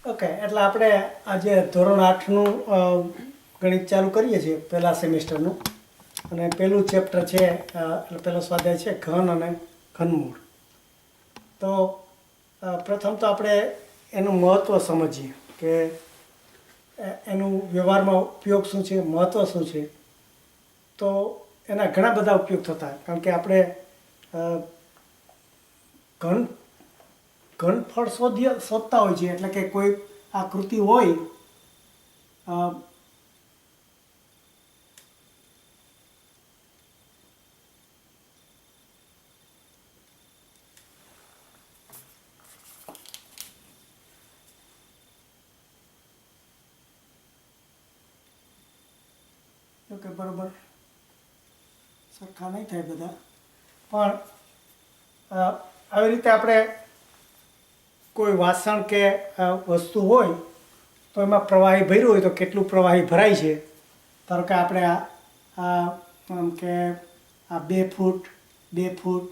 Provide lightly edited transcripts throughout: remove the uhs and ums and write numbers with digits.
Okay, એટલે આપણે આજે ધોરણ 8નું ગણિત ચાલુ કરીએ છીએ, પહેલા સેમિસ્ટરનું. અને પહેલું ચેપ્ટર છે, એટલે પહેલો સ્વાધ્યાય છે ઘન અને ઘનમૂળ. તો પ્રથમ તો આપણે એનું મહત્ત્વ સમજીએ કે એનું વ્યવહારમાં ઉપયોગ શું છે, મહત્ત્વ શું છે. તો એના ઘણા બધા ઉપયોગ થતા, કારણ કે આપણે ઘન ઘનફળ શોધતા હોય છે. એટલે કે કોઈ આકૃતિ હોય, ઓકે બરાબર સરખા નહીં થાય બધા, પણ આવી રીતે આપણે કોઈ વાસણ કે વસ્તુ હોય તો એમાં પ્રવાહી ભર્યું હોય તો કેટલું પ્રવાહી ભરાય છે. ધારો કે આપણે આમ કે આ 2 ફૂટ 2 ફૂટ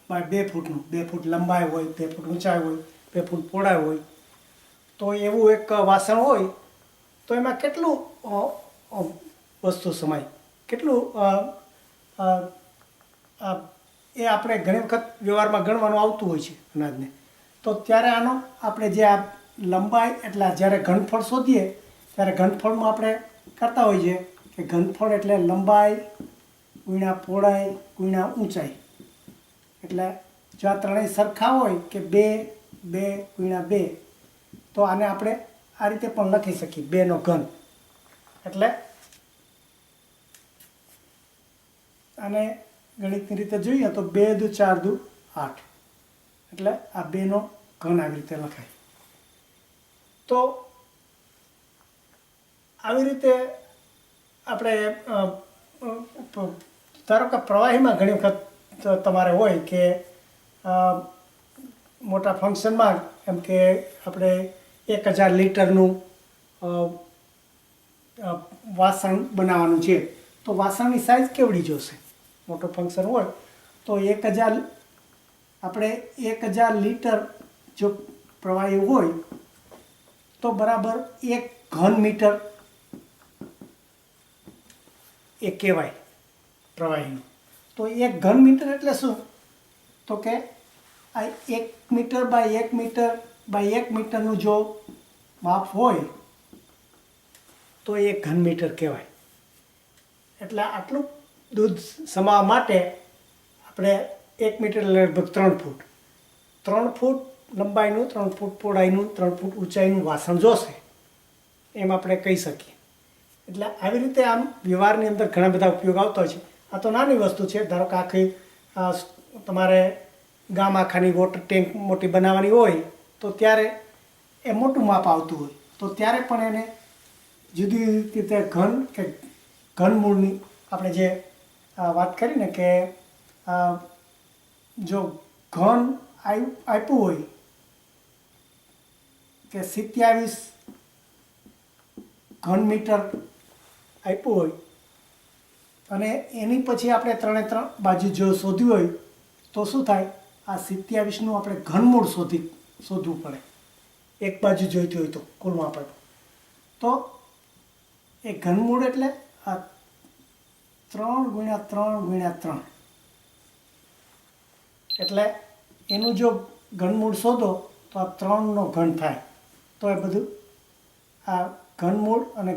બાય 2 ફૂટનું 2 ફૂટ લંબાઈ હોય, 2 ફૂટ ઊંચાઈ હોય, 2 ફૂટ પહોળાઈ હોય, તો એવું એક વાસણ હોય તો એમાં કેટલું વસ્તુ સમાય, કેટલું એ આપણે ઘણી વખત વ્યવહારમાં ગણવાનું આવતું હોય છે અનાજને. તો ત્યારે આનો આપણે જે આ લંબાઈ, એટલે જ્યારે ઘનફળ શોધીએ ત્યારે ઘનફળમાં આપણે કરતા હોઈએ કે ઘનફળ એટલે લંબાઈ ગુણ્યા પહોળાઈ ગુણ્યા ઊંચાઈ. એટલે જો આ ત્રણેય સરખા હોય કે 2 2 ગુણ્યા 2, તો આને આપણે આ રીતે પણ લખી શકીએ, 2 નો ઘન. એટલે આને ગણિતની રીતે જોઈએ તો 2 દુ 4 દુ 8, એટલે આ 2 નો ઘન આવી રીતે લખાય. તો આવી રીતે આપણે ધારો કે પ્રવાહીમાં ઘણી વખત તમારે હોય કે મોટા ફંક્શનમાં એમ કે આપણે 1000 લીટરનું વાસણ બનાવવાનું છે, તો વાસણની સાઇઝ કેવડી જોશે. મોટો ફંક્શન હોય તો 1000 આપણે 1000 લીટર જો પ્રવાહી હોય તો બરાબર 1 ઘન મીટર એ કહેવાય પ્રવાહીનું. તો 1 ઘન મીટર એટલે શું, તો કે આ 1 મીટર બાય 1 મીટર બાય 1 મીટરનું જો માપ હોય તો એ ઘન મીટર કહેવાય. એટલે આટલું દૂધ સમાવવા માટે આપણે 1 મીટર લગભગ 3 ફૂટ 3 ફૂટ લંબાઈનું, 3 ફૂટ પહોળાઈનું, 3 ફૂટ ઊંચાઈનું વાસણ જોશે, એમ આપણે કહી શકીએ. એટલે આવી રીતે આમ વ્યવહારની અંદર ઘણા બધા ઉપયોગ આવતા હોય છે. આ તો નાની વસ્તુ છે. ધારો કે આખી તમારે ગામ આખાની વોટર ટેન્ક મોટી બનાવવાની હોય તો ત્યારે એ મોટું માપ આવતું હોય, તો ત્યારે પણ એને જુદી રીતે ઘન કે ઘનમૂળની આપણે જે વાત કરીને કે જો ઘન આપ્યું હોય કે 27 ઘન મીટર આપ્યું હોય અને એની પછી આપણે 3 બાજુ જો શોધ્યું હોય તો શું થાય, આ 27નું આપણે ઘનમૂળ શોધવું પડે. એક બાજુ જોઈતી હોય તો કુલ માપ તો એ ઘનમૂળ એટલે આ 3 ગુણ્યા 3 ગુણ્યા 3, એટલે એનું જો ઘનમૂળ શોધો તો આ 3 નો ઘન થાય. તો એ બધું આ ઘનમૂળ અને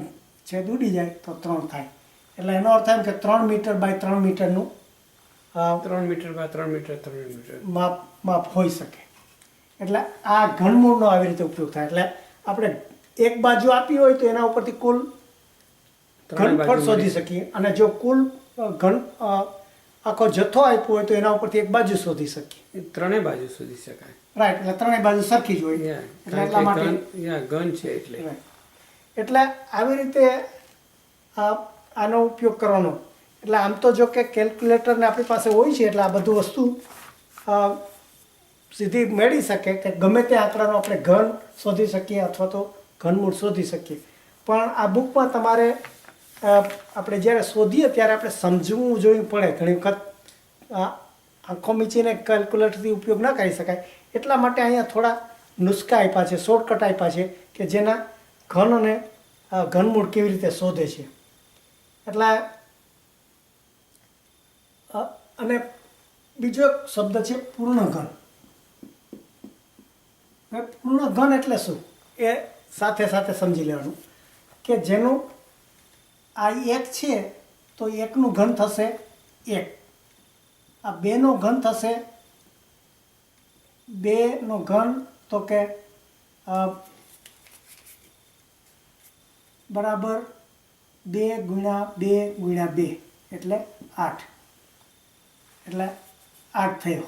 છેદ ઉડી જાય તો 3 થાય. એટલે એનો અર્થ એમ કે 3 મીટર બાય 3 મીટરનું 3 મીટર બાય 3 મીટર 3 મીટર માપ હોઈ શકે. એટલે આ ઘનમૂળનો આવી રીતે ઉપયોગ થાય. એટલે આપણે એક બાજુ આપી હોય તો એના ઉપરથી કુલ ઘનફળ શોધી શકીએ, અને જો કુલ ઘન આખો જથ્થો આપ્યો હોય તો એના ઉપરથી એક બાજુ શોધી શકીએ. ત્રણેય બાજુ શોધી શકાય. રાઈટ, એટલે ત્રણેય બાજુ સરખી જ હોય, એટલે એટલા માટે ઘન છે. એટલે આવી રીતે આનો ઉપયોગ કરવાનો. એટલે આમ તો જો કે કેલ્ક્યુલેટરને આપણી પાસે હોય છે, એટલે આ બધું વસ્તુ સીધી મેળવી શકે કે ગમે તે આંકડાનો આપણે ઘન શોધી શકીએ અથવા તો ઘનમૂળ શોધી શકીએ. પણ આ બુકમાં તમારે આપણે જ્યારે શોધીએ ત્યારે આપણે સમજવું જોઈએ પડે. ઘણી વખત આંખો મીચીને કેલ્ક્યુલેટરથી ઉપયોગ ના કરી શકાય, એટલા માટે અહીંયા થોડા નુસ્ખા આપ્યા છે, શોર્ટકટ આપ્યા છે કે જેના ઘન અને ઘનમૂળ કેવી રીતે શોધે છે. એટલે અને બીજો એક શબ્દ છે પૂર્ણઘન. હવે પૂર્ણઘન એટલે શું એ સાથે સાથે સમજી લેવાનું કે જેનું આ 1 છે તો 1નું ઘન થશે 1, આ 2નો ઘન થશે 2નો ઘન તો કે બરાબર 2 ગુણ્યા 2 ગુણ્યા 2 એટલે 8, એટલે 8 થયો.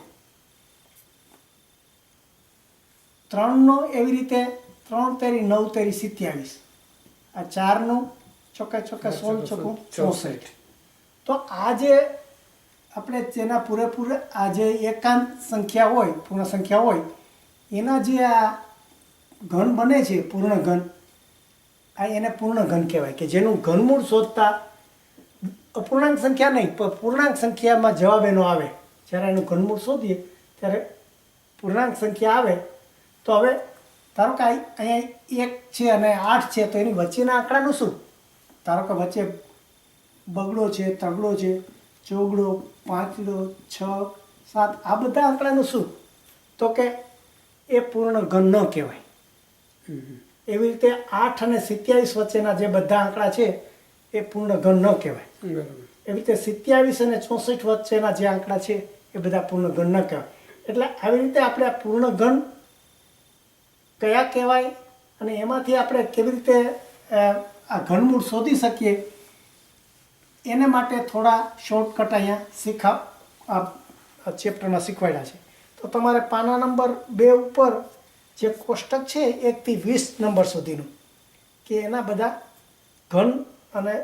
3નો એવી રીતે 3 તેરી 9 તેરી 27, આ 4નું ચોકે ચોકે 16 ચોકું 64. તો આ જે આપણે જેના પૂરેપૂરે આ જે એકાંત સંખ્યા હોય, પૂર્ણ સંખ્યા હોય, એના જે આ ઘન બને છે પૂર્ણ ઘન, આ એને પૂર્ણ ઘન કહેવાય કે જેનું ઘનમૂળ શોધતા અપૂર્ણાંક સંખ્યા નહીં પણ પૂર્ણાંક સંખ્યામાં જવાબ એનો આવે. જ્યારે એનું ઘનમૂળ શોધીએ ત્યારે પૂર્ણાંક સંખ્યા આવે તો હવે ધારો કે અહીંયા 1 છે અને 8 છે તો એની વચ્ચેના આંકડાનું શું? ધારો કે વચ્ચે બગડો છે, તગડો છે, ચોગડો, પાંચડો, 6, 7 આ બધા આંકડાનું શું? તો કે એ પૂર્ણ ઘન ન કહેવાય. એવી રીતે 8 અને 27 વચ્ચેના જે બધા આંકડા છે એ પૂર્ણ ઘન ન કહેવાય. એવી રીતે 27 અને 64 વચ્ચેના જે આંકડા છે એ બધા પૂર્ણ ઘન ન કહેવાય. એટલે આવી રીતે આપણે આ પૂર્ણ ઘન કયા કહેવાય અને એમાંથી આપણે કેવી રીતે આ ઘનમૂળ શોધી શકીએ એને માટે થોડા શોર્ટકટ અહીંયા આ ચેપ્ટરમાં શીખવાડ્યા છે. તો તમારે પાના નંબર 2 ઉપર જે કોષ્ટક છે 1 થી 20 નંબર સુધીનું કે એના બધા ઘન અને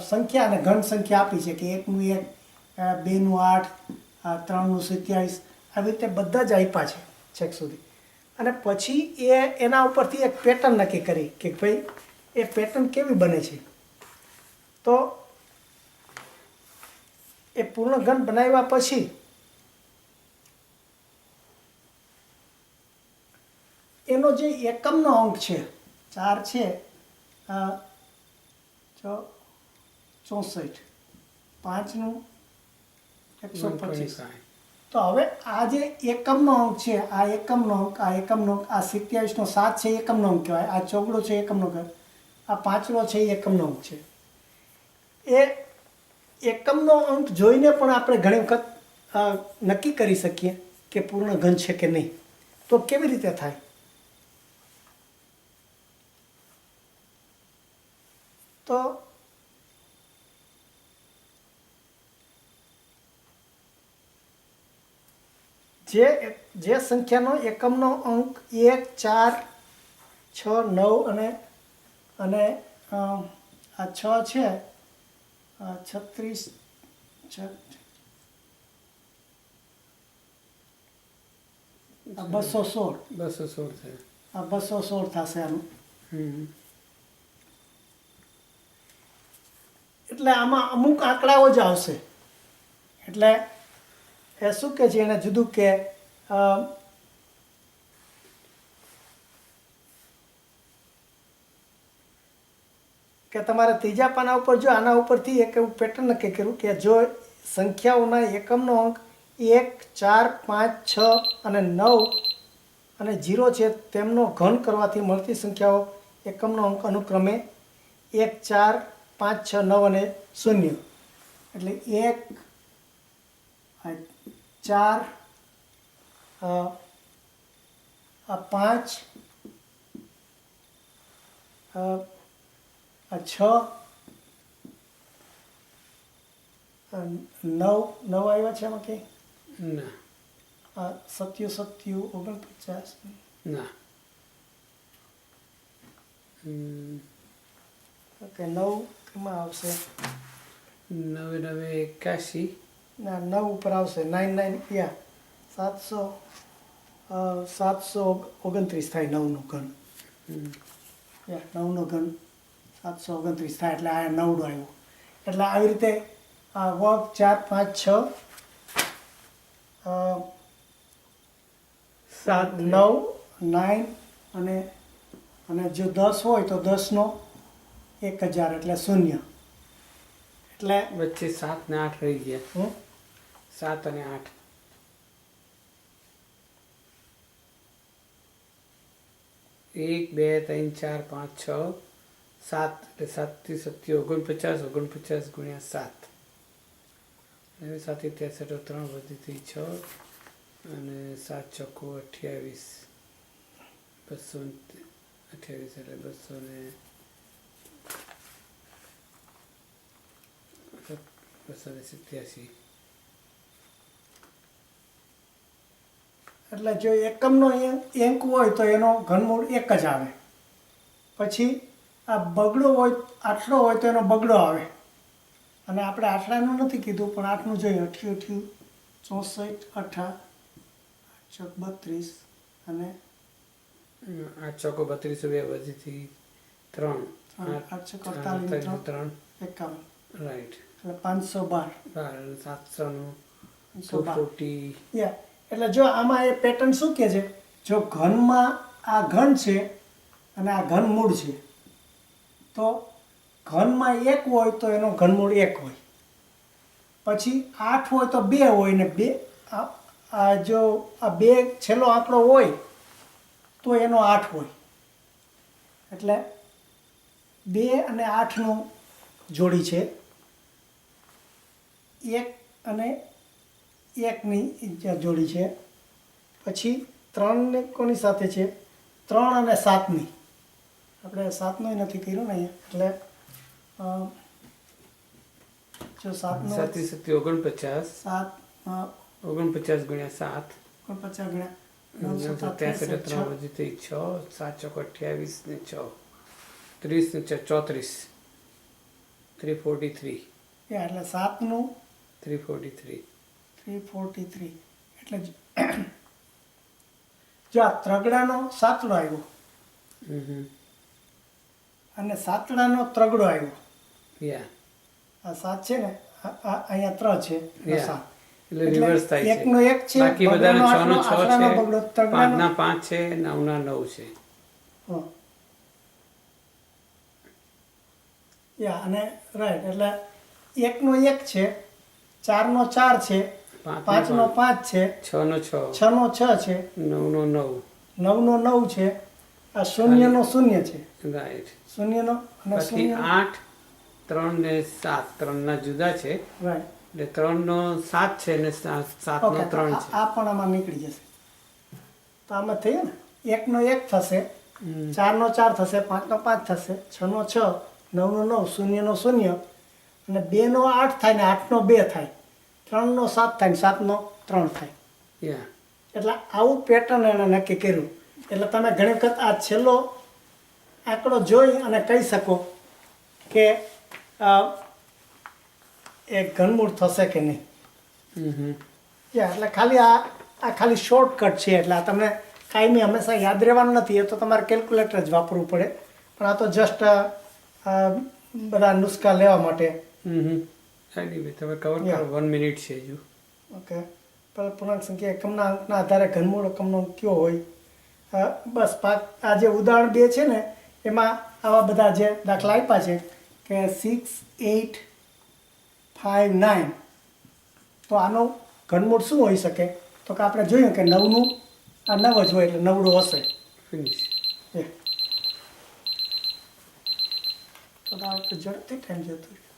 સંખ્યા અને ઘન સંખ્યા આપી છે કે 1નું 1, 2નું 8, 3નું 27 આવી રીતે બધા જ આપ્યા છે છેક સુધી. અને પછી એના ઉપરથી એક પેટર્ન નક્કી કરી કે ભાઈ એ પેટર્ન કેવી બને છે. તો એ પૂર્ણ ઘન બનાવ્યા પછી એનો જે એકમનો અંક છે 4 છે 64, 5નું 125. તો હવે આ જે એકમનો અંક છે આ એકમનો અંક આ 27નો 7 છે એકમનો અંક કહેવાય, આ ચોગડો છે એકમનો અંક, આ પાંચડો છે એ એકમનો અંક છે. એ એકમનો અંક જોઈને પણ આપણે ઘણી વખત નક્કી કરી શકીએ કે પૂર્ણ ઘન છે કે નહીં. તો કેવી રીતે થાય? તો જે સંખ્યાનો એકમનો અંક 1, 4, 6, 9 અને આ 6 છે 36, આ 216 થાય. આ 216 થશે આનું. એટલે આમાં અમુક આંકડાઓ જ આવશે. એટલે એ શું કે છે એને જુદું કે તમારે ત્રીજા પાના ઉપર જો આના ઉપરથી એક એવું પેટર્ન નક્કી કર્યું કે જો સંખ્યાઓના એકમનો અંક 1, 4, 5, 6 અને 9 અને 0 છે તેમનો ઘન કરવાથી મળતી સંખ્યાઓ એકમનો અંક અનુક્રમે 1, 4, 5, 6, 9 અને 0. એટલે 1, 4, 5, 6, 9 આવ્યા છે આમાં કંઈ? ના. 27, 49 ના. ઓકે 9 કેમાં આવશે? 9 9 81. ના 9 ઉપર આવશે 9 9 યા 729 થાય 9નું ઘન. યા 9નો ઘન 729 થાય એટલે આ 9 આવ્યો. એટલે આવી રીતે આ વર્ગ 4, 5, 6, 7, 9, 9, અને અને જો 10 હોય તો 10નો 1000 એટલે 0. એટલે વચ્ચે 7 ને 8 રહી ગયા. હું 7 અને 8. 1 2 3 4 5 6 7 એટલે 7 થી 49 49 ગુણ્યા 7 હવે 7 63 3 વધીથી 6 અને 7 ચોખ્ખું 28 228 એટલે 287. એટલે જો એકમનો અંક હોય તો એનો ઘનમૂળ 1 જ આવે. પછી આ બગડો હોય આટલો હોય તો એનો બગડો આવે. અને આપણે આટલાનું નથી કીધું પણ આટલું જોઈએ 88 64 8 32 અને 8 ચોખ્ખું 32 વધીથી 3 8 48 3 51 રાઈટ એટલે 512 700નું 512. 240. એટલે જો આમાં એ પેટર્ન શું કહે છે, જો ઘનમાં આ ઘન છે અને આ ઘનમૂળ છે, તો ઘનમાં 1 હોય તો એનો ઘનમૂળ 1 હોય. પછી 8 હોય તો 2 હોય ને 2 આ જો આ 2 છેલ્લો આંકડો હોય તો એનો 8 હોય. એટલે 2 અને 8નું જોડી છે. 1 અને 1ની જોડી છે. પછી 3 ને કોની સાથે છે, 3 અને 7ની. આપણે 7નો નથી કર્યો ને અહીંયા. એટલે જો 7નો 7 થી 49 7 49 ગુણ્યા 7 50 ગુણ્યા 963 3 વધીથી 6 7 ચોક 28 ને 6 30 ને 34 343 એટલે 7નું 343. 343. એટલે જો આ ત્રગડાનો સાતડો આવ્યો અને સાતડાનો ત્રગડો આવ્યો. યા આ 7 છે ને અહીંયા 3 છે Yeah. 7. એટલે રિવર્સ થાય છે. એકનો 1 છે, બાકી બધાનો 6 નો 6 આટલાનો છે, બગડો 5 ત્રગડાનો. ના 5 છે, 9 ના 9 છે. હા. અને રાઈટ એટલે 1નો 1 છે, 4નો 4 છે, 5નો 5 છે, 6 નો 6 6નો 6 છે, 9 નો 9 9નો 9 છે, આ શૂન્યનો 0 છે, રાઈટ. શૂન્યનો અને બાકી 0 8 3 ને 7 3 ના જુદા છે, રાઈટ. એટલે 3 નો 7 છે ને 7 નો ઓકે, 3 છે. આ પણ આમાં નીકળી જશે. તો આમાં થયું ને 1નો 1 થશે, 4નો 4 થશે, 5નો 5 થશે, 6નો 6, 9નો 9, શૂન્યનો 0 અને 2નો 8 થાય ને 8નો 2 થાય, 3નો 7 થાય ને 7નો 3 થાય. યા એટલે આવું પેટર્ન એને નક્કી કર્યું. એટલે તમે ઘણી વખત આ છેલ્લો આંકડો જોઈ અને કહી શકો કે એ ઘનમૂળ થશે કે નહીં. એટલે ખાલી આ ખાલી શોર્ટકટ છે. એટલે આ તમને કાયમી હંમેશા યાદ રહેવાનું નથી. એ તો તમારે કેલ્ક્યુલેટર જ વાપરવું પડે. પણ આ તો જસ્ટ બધા નુસ્ખા લેવા માટે. એનીવે તમે કવર કરો. 1 મિનિટ છે હજુ. ઓકે. પૂર્ણાંક સંખ્યા એકમના અંકના આધારે ઘનમૂળ એકમનો અંક કયો હોય. બસ આ જે ઉદાહરણ 2 છે ને એમાં આવા બધા જે દાખલા આપ્યા છે કે 6 8 5 9. તો આનો ઘનમૂળ શું હોઈ શકે, તો કે આપણે જોયું કે 9નું આ 9 જ હોય એટલે 9ડું હશે. ફિનિશ. તો ઝડપથી ટાઈમ જતો રહ્યો.